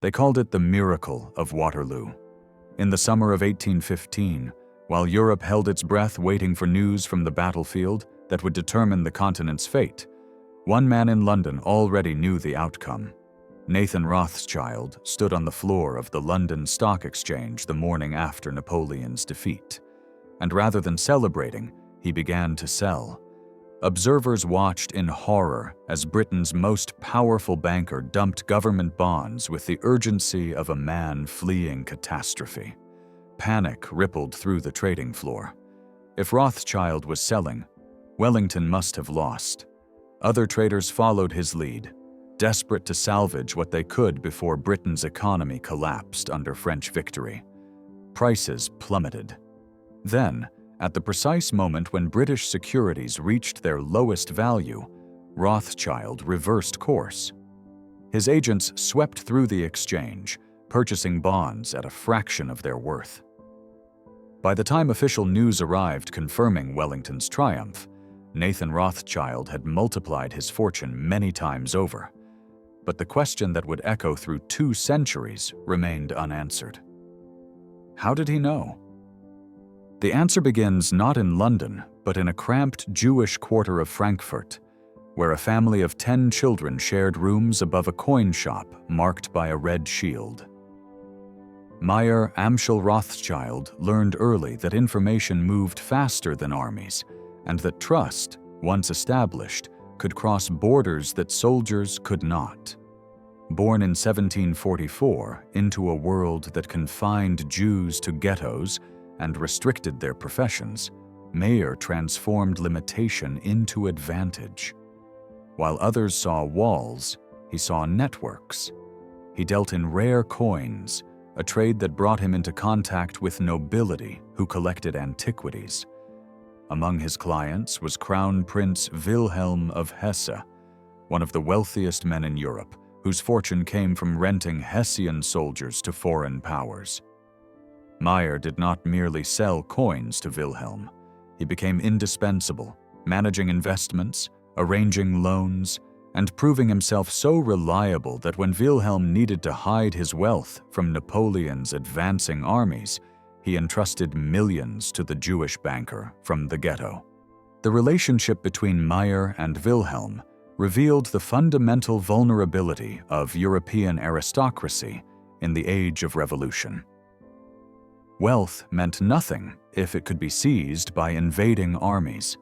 They called it the miracle of Waterloo. In the summer of 1815, while Europe held its breath waiting for news from the battlefield that would determine the continent's fate, one man in London already knew the outcome. Nathan Rothschild stood on the floor of the London Stock Exchange the morning after Napoleon's defeat. And rather than celebrating, he began to sell. Observers watched in horror as Britain's most powerful banker dumped government bonds with the urgency of a man fleeing catastrophe. Panic rippled through the trading floor. If Rothschild was selling, Wellington must have lost. Other traders followed his lead, desperate to salvage what they could before Britain's economy collapsed under French victory. Prices plummeted. Then, at the precise moment when British securities reached their lowest value, Rothschild reversed course. His agents swept through the exchange, purchasing bonds at a fraction of their worth. By the time official news arrived confirming Wellington's triumph, Nathan Rothschild had multiplied his fortune many times over. But the question that would echo through 2 centuries remained unanswered. How did he know? The answer begins not in London, but in a cramped Jewish quarter of Frankfurt, where a family of 10 children shared rooms above a coin shop marked by a red shield. Mayer Amschel Rothschild learned early that information moved faster than armies, and that trust, once established, could cross borders that soldiers could not. Born in 1744 into a world that confined Jews to ghettos and restricted their professions, Mayer transformed limitation into advantage. While others saw walls, he saw networks. He dealt in rare coins, a trade that brought him into contact with nobility who collected antiquities. Among his clients was Crown Prince Wilhelm of Hesse, one of the wealthiest men in Europe, whose fortune came from renting Hessian soldiers to foreign powers. Mayer did not merely sell coins to Wilhelm. He became indispensable, managing investments, arranging loans, and proving himself so reliable that when Wilhelm needed to hide his wealth from Napoleon's advancing armies, he entrusted millions to the Jewish banker from the Ghetto. The relationship between Mayer and Wilhelm revealed the fundamental vulnerability of European aristocracy in the age of revolution. Wealth meant nothing if it could be seized by invading armies.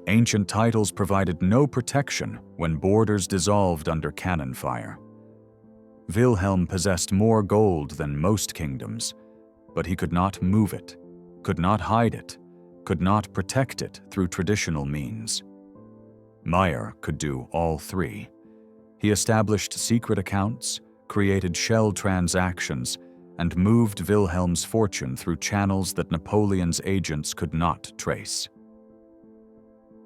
Ancient titles provided no protection when borders dissolved under cannon fire. Wilhelm possessed more gold than most kingdoms, but he could not move it, could not hide it, could not protect it through traditional means. Mayer could do all 3. He established secret accounts, created shell transactions, and moved Wilhelm's fortune through channels that Napoleon's agents could not trace.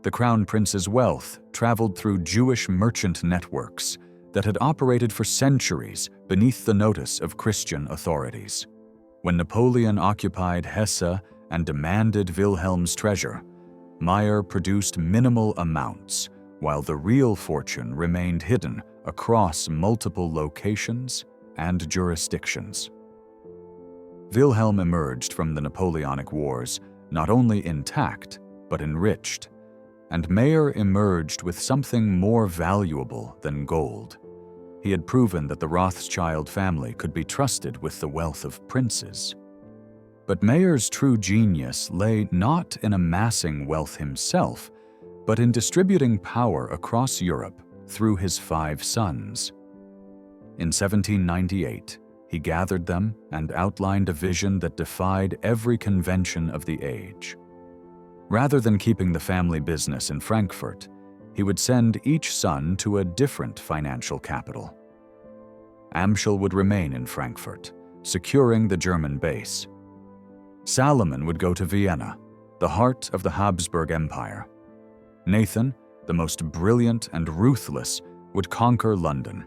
The Crown Prince's wealth traveled through Jewish merchant networks that had operated for centuries beneath the notice of Christian authorities. When Napoleon occupied Hesse and demanded Wilhelm's treasure, Mayer produced minimal amounts, while the real fortune remained hidden across multiple locations and jurisdictions. Wilhelm emerged from the Napoleonic Wars not only intact, but enriched, and Mayer emerged with something more valuable than gold. He had proven that the Rothschild family could be trusted with the wealth of princes. But Mayer's true genius lay not in amassing wealth himself, but in distributing power across Europe through his 5 sons. In 1798, he gathered them and outlined a vision that defied every convention of the age. Rather than keeping the family business in Frankfurt, he would send each son to a different financial capital. Amschel would remain in Frankfurt, securing the German base. Salomon would go to Vienna, the heart of the Habsburg Empire. Nathan, the most brilliant and ruthless, would conquer London.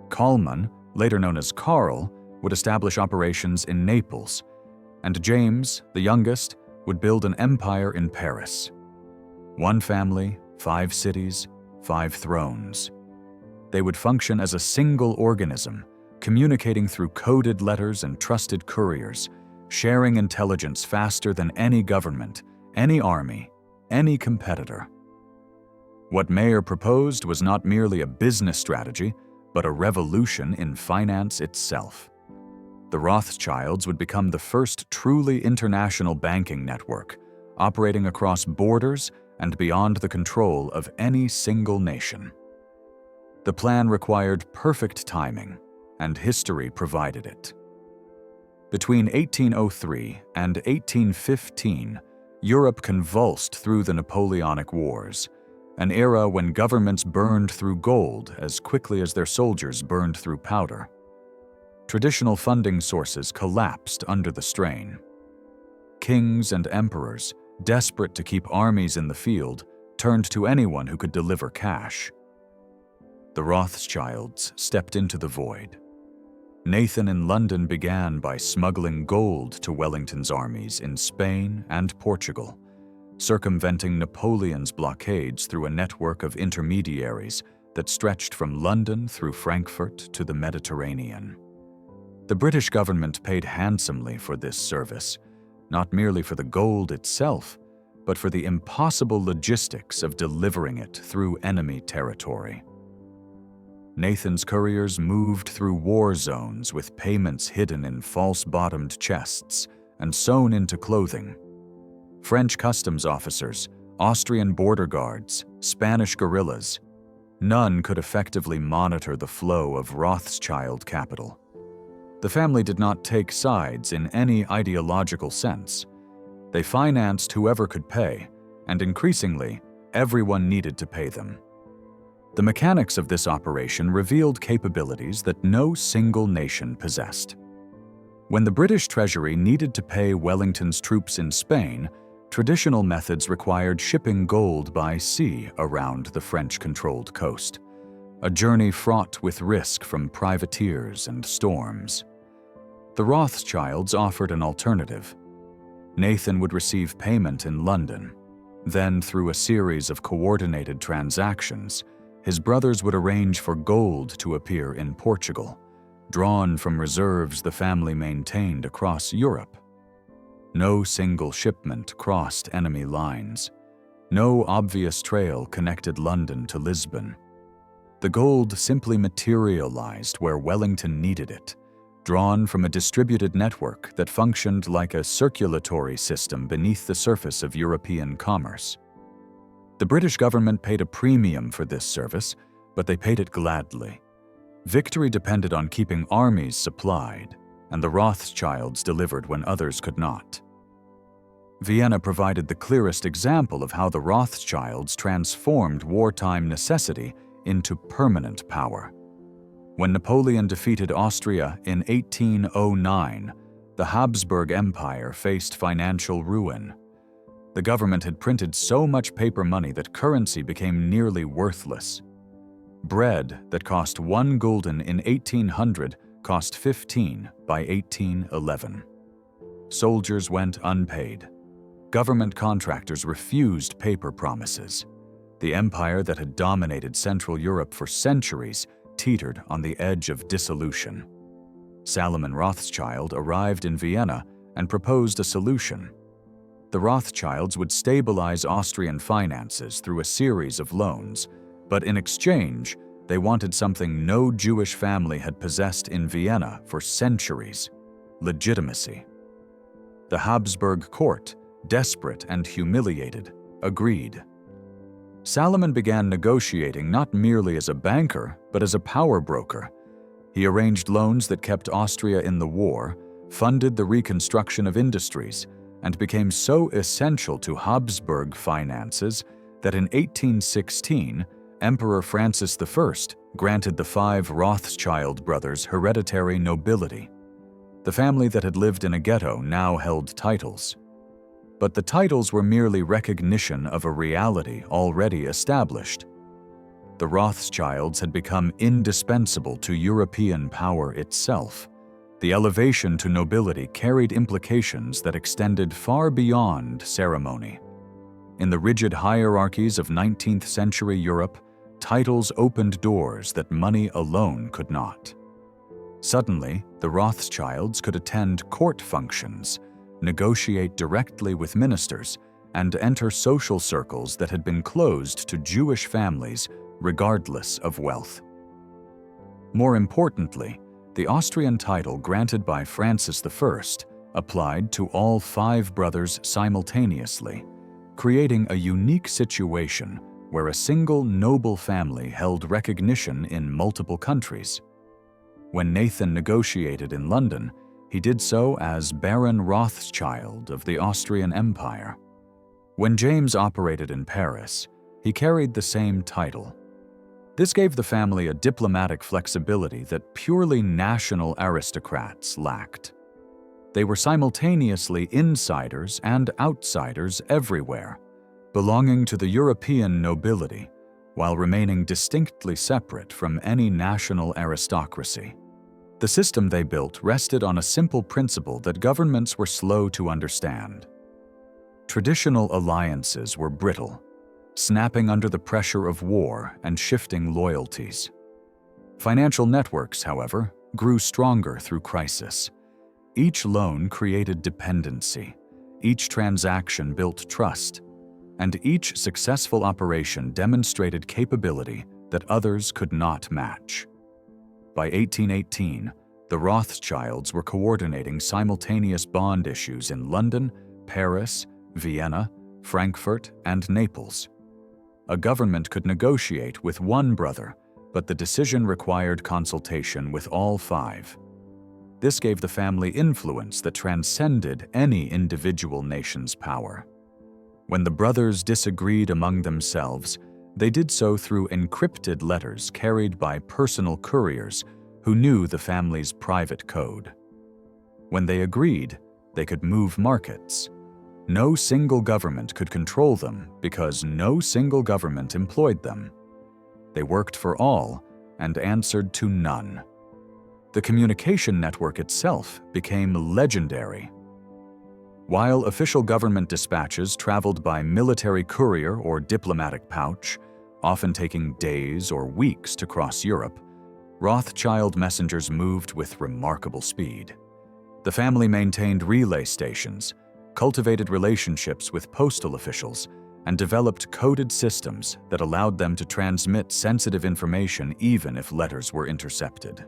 Kallman, later known as Karl, would establish operations in Naples, and James, the youngest, would build an empire in Paris. 1 family, 5 cities, 5 thrones. They would function as a single organism, communicating through coded letters and trusted couriers, sharing intelligence faster than any government, any army, any competitor. What Mayer proposed was not merely a business strategy, but a revolution in finance itself. The Rothschilds would become the first truly international banking network, operating across borders and beyond the control of any single nation. The plan required perfect timing, and history provided it. Between 1803 and 1815, Europe convulsed through the Napoleonic Wars, an era when governments burned through gold as quickly as their soldiers burned through powder. Traditional funding sources collapsed under the strain. Kings and emperors, desperate to keep armies in the field, turned to anyone who could deliver cash. The Rothschilds stepped into the void. Nathan in London began by smuggling gold to Wellington's armies in Spain and Portugal, circumventing Napoleon's blockades through a network of intermediaries that stretched from London through Frankfurt to the Mediterranean. The British government paid handsomely for this service, not merely for the gold itself, but for the impossible logistics of delivering it through enemy territory. Nathan's couriers moved through war zones with payments hidden in false-bottomed chests and sewn into clothing. French customs officers, Austrian border guards, Spanish guerrillas, none could effectively monitor the flow of Rothschild capital. The family did not take sides in any ideological sense. They financed whoever could pay, and increasingly, everyone needed to pay them. The mechanics of this operation revealed capabilities that no single nation possessed. When the British Treasury needed to pay Wellington's troops in Spain, traditional methods required shipping gold by sea around the French-controlled coast, a journey fraught with risk from privateers and storms. The Rothschilds offered an alternative. Nathan would receive payment in London. Then, through a series of coordinated transactions, his brothers would arrange for gold to appear in Portugal, drawn from reserves the family maintained across Europe. No single shipment crossed enemy lines. No obvious trail connected London to Lisbon. The gold simply materialized where Wellington needed it, drawn from a distributed network that functioned like a circulatory system beneath the surface of European commerce. The British government paid a premium for this service, but they paid it gladly. Victory depended on keeping armies supplied, and the Rothschilds delivered when others could not. Vienna provided the clearest example of how the Rothschilds transformed wartime necessity into permanent power. When Napoleon defeated Austria in 1809, the Habsburg Empire faced financial ruin. The government had printed so much paper money that currency became nearly worthless. Bread that cost 1 gulden in 1800 cost 15 by 1811. Soldiers went unpaid. Government contractors refused paper promises. The empire that had dominated Central Europe for centuries teetered on the edge of dissolution. Salomon Rothschild arrived in Vienna and proposed a solution. The Rothschilds would stabilize Austrian finances through a series of loans, but in exchange, they wanted something no Jewish family had possessed in Vienna for centuries: legitimacy. The Habsburg court, desperate and humiliated, agreed. Salomon began negotiating not merely as a banker, but as a power broker. He arranged loans that kept Austria in the war, funded the reconstruction of industries, and became so essential to Habsburg finances that in 1816, Emperor Francis I granted the 5 Rothschild brothers hereditary nobility. The family that had lived in a ghetto now held titles. But the titles were merely recognition of a reality already established. The Rothschilds had become indispensable to European power itself. The elevation to nobility carried implications that extended far beyond ceremony. In the rigid hierarchies of 19th century Europe, titles opened doors that money alone could not. Suddenly, the Rothschilds could attend court functions, negotiate directly with ministers, and enter social circles that had been closed to Jewish families regardless of wealth. More importantly, the Austrian title granted by Francis I applied to all 5 brothers simultaneously, creating a unique situation where a single noble family held recognition in multiple countries. When Nathan negotiated in London, he did so as Baron Rothschild of the Austrian Empire. When James operated in Paris, he carried the same title. This gave the family a diplomatic flexibility that purely national aristocrats lacked. They were simultaneously insiders and outsiders everywhere, belonging to the European nobility, while remaining distinctly separate from any national aristocracy. The system they built rested on a simple principle that governments were slow to understand. Traditional alliances were brittle, snapping under the pressure of war and shifting loyalties. Financial networks, however, grew stronger through crisis. Each loan created dependency, each transaction built trust, and each successful operation demonstrated capability that others could not match. By 1818, the Rothschilds were coordinating simultaneous bond issues in London, Paris, Vienna, Frankfurt, and Naples. A government could negotiate with one brother, but the decision required consultation with all 5. This gave the family influence that transcended any individual nation's power. When the brothers disagreed among themselves, they did so through encrypted letters carried by personal couriers who knew the family's private code. When they agreed, they could move markets. No single government could control them because no single government employed them. They worked for all and answered to none. The communication network itself became legendary. While official government dispatches traveled by military courier or diplomatic pouch, often taking days or weeks to cross Europe, Rothschild messengers moved with remarkable speed. The family maintained relay stations, cultivated relationships with postal officials, and developed coded systems that allowed them to transmit sensitive information even if letters were intercepted.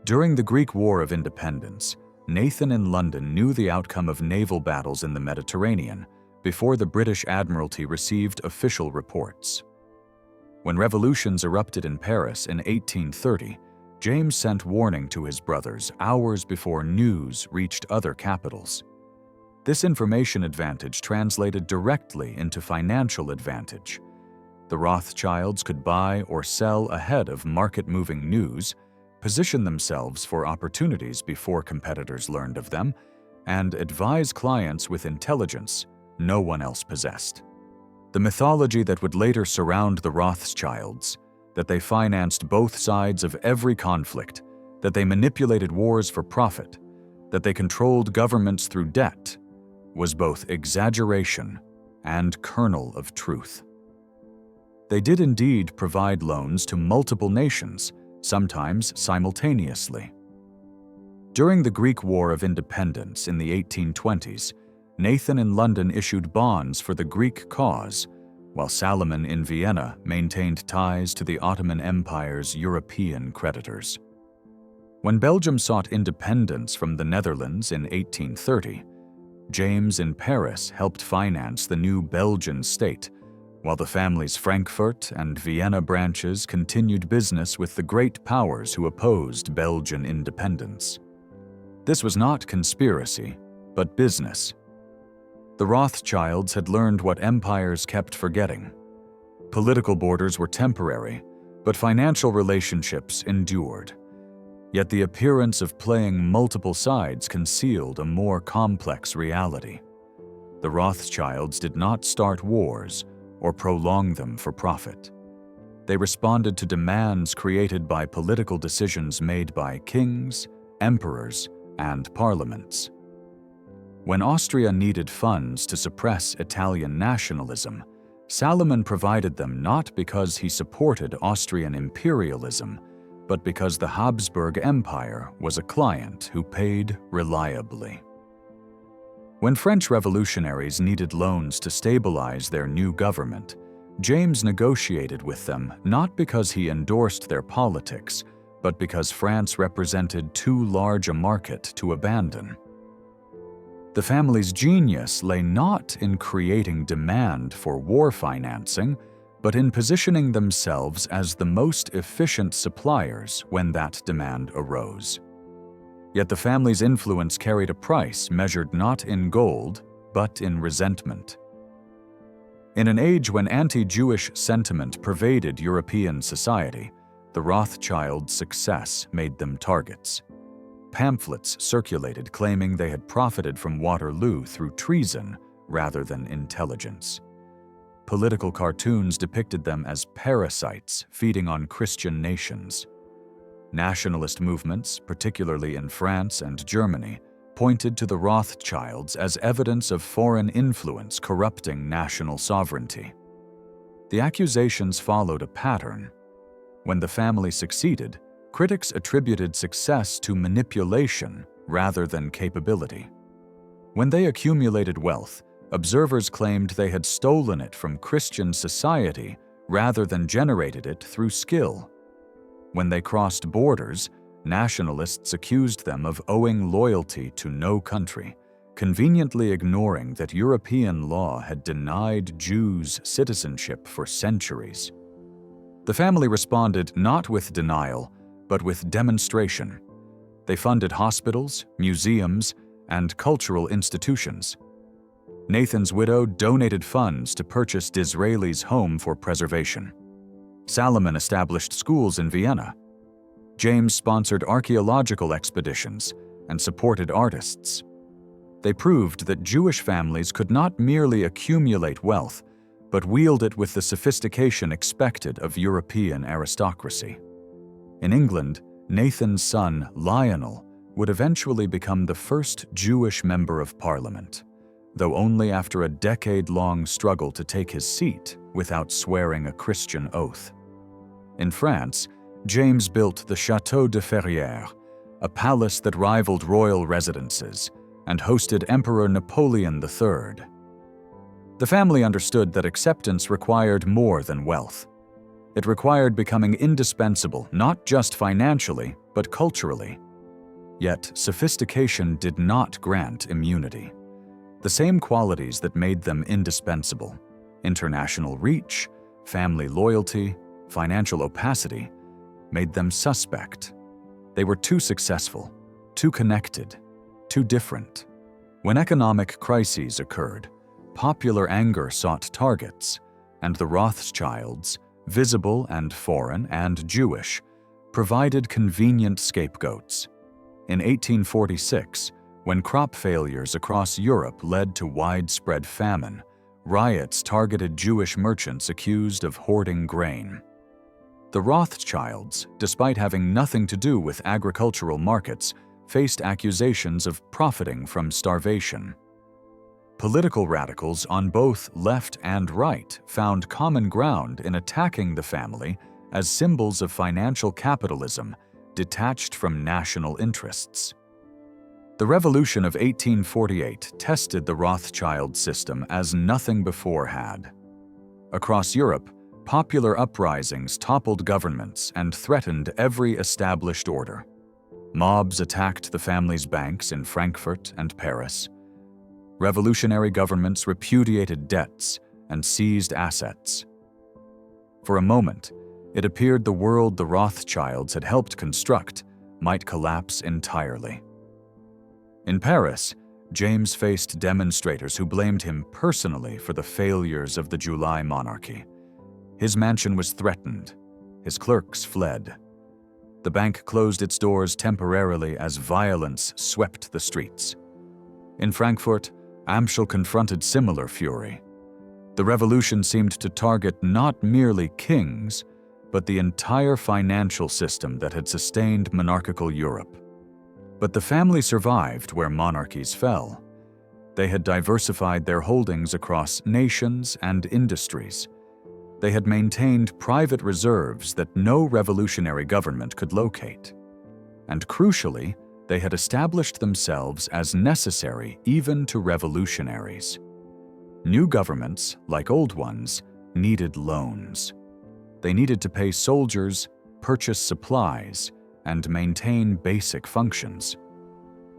During the Greek War of Independence, Nathan in London knew the outcome of naval battles in the Mediterranean before the British Admiralty received official reports. When revolutions erupted in Paris in 1830, James sent warning to his brothers hours before news reached other capitals. This information advantage translated directly into financial advantage. The Rothschilds could buy or sell ahead of market-moving news, position themselves for opportunities before competitors learned of them, and advise clients with intelligence no one else possessed. The mythology that would later surround the Rothschilds, that they financed both sides of every conflict, that they manipulated wars for profit, that they controlled governments through debt, was both exaggeration and kernel of truth. They did indeed provide loans to multiple nations, sometimes simultaneously. During the Greek War of Independence in the 1820s, Nathan in London issued bonds for the Greek cause, while Salomon in Vienna maintained ties to the Ottoman Empire's European creditors. When Belgium sought independence from the Netherlands in 1830, James in Paris helped finance the new Belgian state, while the family's Frankfurt and Vienna branches continued business with the great powers who opposed Belgian independence. This was not conspiracy, but business. The Rothschilds had learned what empires kept forgetting. Political borders were temporary, but financial relationships endured. Yet the appearance of playing multiple sides concealed a more complex reality. The Rothschilds did not start wars or prolong them for profit. They responded to demands created by political decisions made by kings, emperors, and parliaments. When Austria needed funds to suppress Italian nationalism, Salomon provided them not because he supported Austrian imperialism, but because the Habsburg Empire was a client who paid reliably. When French revolutionaries needed loans to stabilize their new government, James negotiated with them not because he endorsed their politics, but because France represented too large a market to abandon. The family's genius lay not in creating demand for war financing, but in positioning themselves as the most efficient suppliers when that demand arose. Yet the family's influence carried a price measured not in gold, but in resentment. In an age when anti-Jewish sentiment pervaded European society, the Rothschilds' success made them targets. Pamphlets circulated claiming they had profited from Waterloo through treason rather than intelligence. Political cartoons depicted them as parasites feeding on Christian nations. Nationalist movements, particularly in France and Germany, pointed to the Rothschilds as evidence of foreign influence corrupting national sovereignty. The accusations followed a pattern. When the family succeeded, critics attributed success to manipulation rather than capability. When they accumulated wealth, observers claimed they had stolen it from Christian society rather than generated it through skill. When they crossed borders, nationalists accused them of owing loyalty to no country, conveniently ignoring that European law had denied Jews citizenship for centuries. The family responded not with denial, but with demonstration. They funded hospitals, museums, and cultural institutions. Nathan's widow donated funds to purchase Disraeli's home for preservation. Salomon established schools in Vienna. James sponsored archaeological expeditions and supported artists. They proved that Jewish families could not merely accumulate wealth, but wield it with the sophistication expected of European aristocracy. In England, Nathan's son, Lionel, would eventually become the first Jewish member of Parliament, though only after a decade-long struggle to take his seat without swearing a Christian oath. In France, James built the Château de Ferrières, a palace that rivaled royal residences and hosted Emperor Napoleon III. The family understood that acceptance required more than wealth. It required becoming indispensable not just financially, but culturally. Yet, sophistication did not grant immunity. The same qualities that made them indispensable – international reach, family loyalty, financial opacity – made them suspect. They were too successful, too connected, too different. When economic crises occurred, popular anger sought targets, and the Rothschilds, visible and foreign and Jewish, provided convenient scapegoats. In 1846, when crop failures across Europe led to widespread famine, riots targeted Jewish merchants accused of hoarding grain. The Rothschilds, despite having nothing to do with agricultural markets, faced accusations of profiting from starvation. Political radicals on both left and right found common ground in attacking the family as symbols of financial capitalism detached from national interests. The Revolution of 1848 tested the Rothschild system as nothing before had. Across Europe, popular uprisings toppled governments and threatened every established order. Mobs attacked the family's banks in Frankfurt and Paris. Revolutionary governments repudiated debts and seized assets. For a moment, it appeared the world the Rothschilds had helped construct might collapse entirely. In Paris, James faced demonstrators who blamed him personally for the failures of the July monarchy. His mansion was threatened. His clerks fled. The bank closed its doors temporarily as violence swept the streets. In Frankfurt, Amschel confronted similar fury. The revolution seemed to target not merely kings, but the entire financial system that had sustained monarchical Europe. But the family survived where monarchies fell. They had diversified their holdings across nations and industries. they had maintained private reserves that no revolutionary government could locate. And crucially, they had established themselves as necessary even to revolutionaries. New governments, like old ones, needed loans. They needed to pay soldiers, purchase supplies, and maintain basic functions.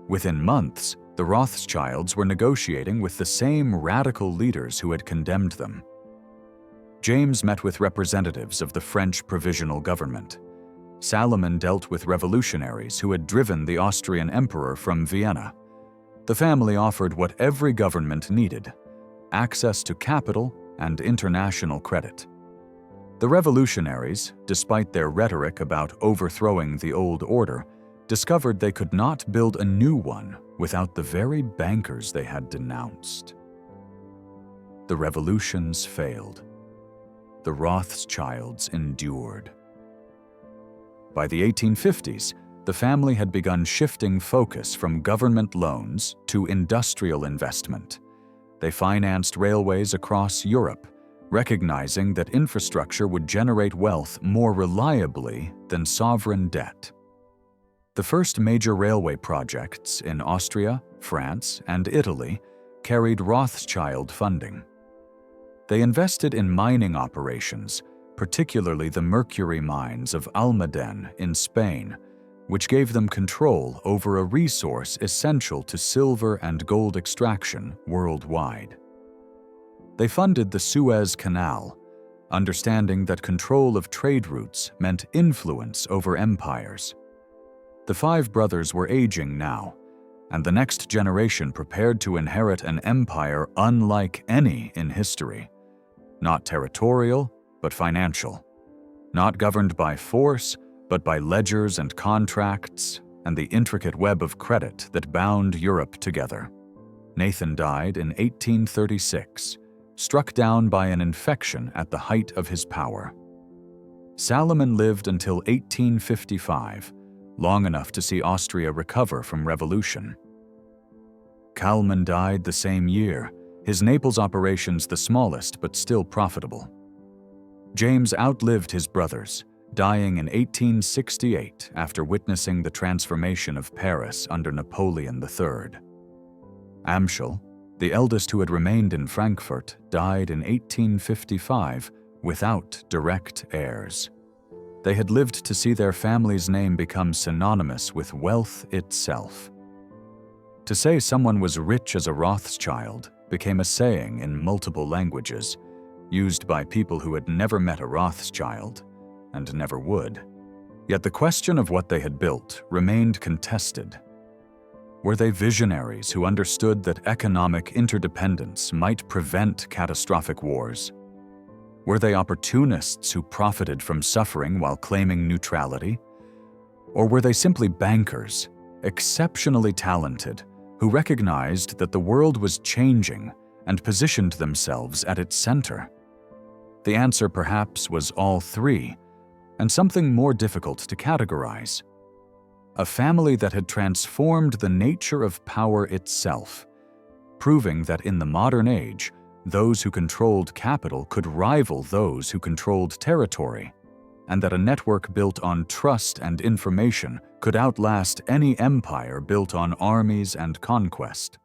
Within months, the Rothschilds were negotiating with the same radical leaders who had condemned them. James met with representatives of the French provisional government. Salomon dealt with revolutionaries who had driven the Austrian emperor from Vienna. The family offered what every government needed: access to capital and international credit. The revolutionaries, despite their rhetoric about overthrowing the old order, discovered they could not build a new one without the very bankers they had denounced. The revolutions failed. The Rothschilds endured. By the 1850s, the family had begun shifting focus from government loans to industrial investment. They financed railways across Europe, recognizing that infrastructure would generate wealth more reliably than sovereign debt. The first major railway projects in Austria, France, and Italy carried Rothschild funding. They invested in mining operations, particularly the Mercury mines of Almaden in Spain, which gave them control over a resource essential to silver and gold extraction worldwide. They funded the Suez Canal, understanding that control of trade routes meant influence over empires. The five brothers were aging now, and the next generation prepared to inherit an empire unlike any in history. Not territorial, but financial. Not governed by force, but by ledgers and contracts and the intricate web of credit that bound Europe together. Nathan died in 1836, struck down by an infection at the height of his power. Salomon lived until 1855, long enough to see Austria recover from revolution. Kalman died the same year, his Naples operations the smallest but still profitable. James outlived his brothers, dying in 1868 after witnessing the transformation of Paris under Napoleon III. Amschel, the eldest who had remained in Frankfurt, died in 1855 without direct heirs. They had lived to see their family's name become synonymous with wealth itself. To say someone was rich as a Rothschild became a saying in multiple languages, used by people who had never met a Rothschild and never would. Yet the question of what they had built remained contested. Were they visionaries who understood that economic interdependence might prevent catastrophic wars? Were they opportunists who profited from suffering while claiming neutrality? Or were they simply bankers, exceptionally talented, who recognized that the world was changing and positioned themselves at its center? The answer perhaps was all three, and something more difficult to categorize. A family that had transformed the nature of power itself, proving that in the modern age, those who controlled capital could rival those who controlled territory, and that a network built on trust and information could outlast any empire built on armies and conquest.